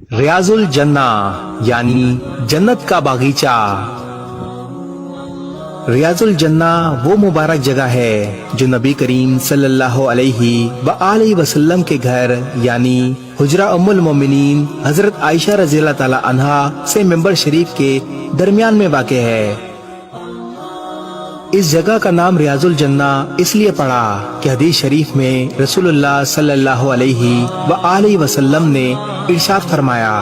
रियाजुल जन्ना यानी जन्नत का बागीचा। रियाजुल जन्ना वो मुबारक जगह है जो नबी करीम सल्लल्लाहु अलैहि व आलिहि वसल्लम के घर यानी हुजरा उम्मुल मोमिनीन हजरत आयशा रज़ियल्लाहु ताला अन्हा से मिंबर शरीफ के दरमियान में वाक़ है। इस जगह का नाम रियाजुल जन्ना इसलिए पड़ा कि हदीस शरीफ में रसूलुल्लाह सल्लल्लाहु अलैहि व आलिहि वसल्लम ने इरशाद फरमाया,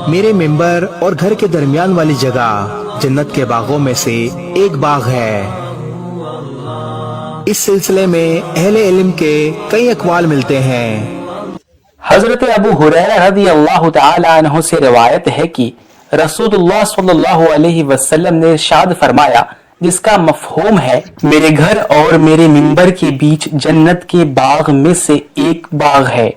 मेरे मिंबर और घर के दरमियान वाली जगह जन्नत के बागों में से एक बाग है। इस सिलसिले में अहले इल्म के कई अक़वाल मिलते हैं। हजरत अबू हुरैरा रज़ियल्लाहु तआला अन्हु से रिवायत है कि रसूलुल्लाह सल्लल्लाहु अलैहि वसल्लम ने इरशाद फरमाया, जिसका मफहूम है मेरे घर और मेरे मिंबर के बीच जन्नत के बाग में से एक बाग है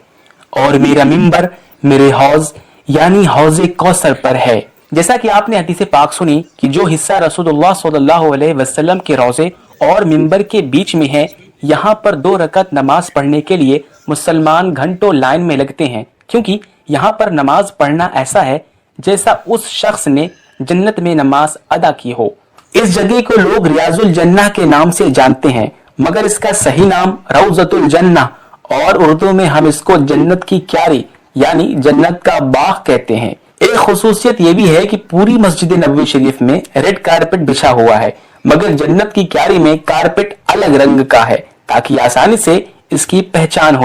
और मेरा मिंबर मेरे हौज यानी हौज़े कौसर पर है। जैसा कि आपने हदीस पाक सुनी कि जो हिस्सा रसूलुल्लाह सल्लल्लाहु अलैहि वसल्लम के रोज़े और मिंबर के बीच में है, यहाँ पर 2 रकअत नमाज पढ़ने के लिए मुसलमान घंटों लाइन में लगते हैं, क्योंकि यहाँ पर नमाज पढ़ना ऐसा है जैसा उस शख्स ने जन्नत में नमाज अदा की हो। इस जगह को लोग रियाजुल जन्ना के नाम से जानते हैं, मगर इसका सही नाम रौज़तुल जन्ना और उर्दू में हम इसको जन्नत की क्यारी यानी जन्नत का बाग कहते हैं। एक खुसूसियत ये भी है कि पूरी मस्जिद नबवी शरीफ में रेड कारपेट बिछा हुआ है, मगर जन्नत की क्यारी में कारपेट अलग रंग का है ताकि आसानी से इसकी पहचान हो।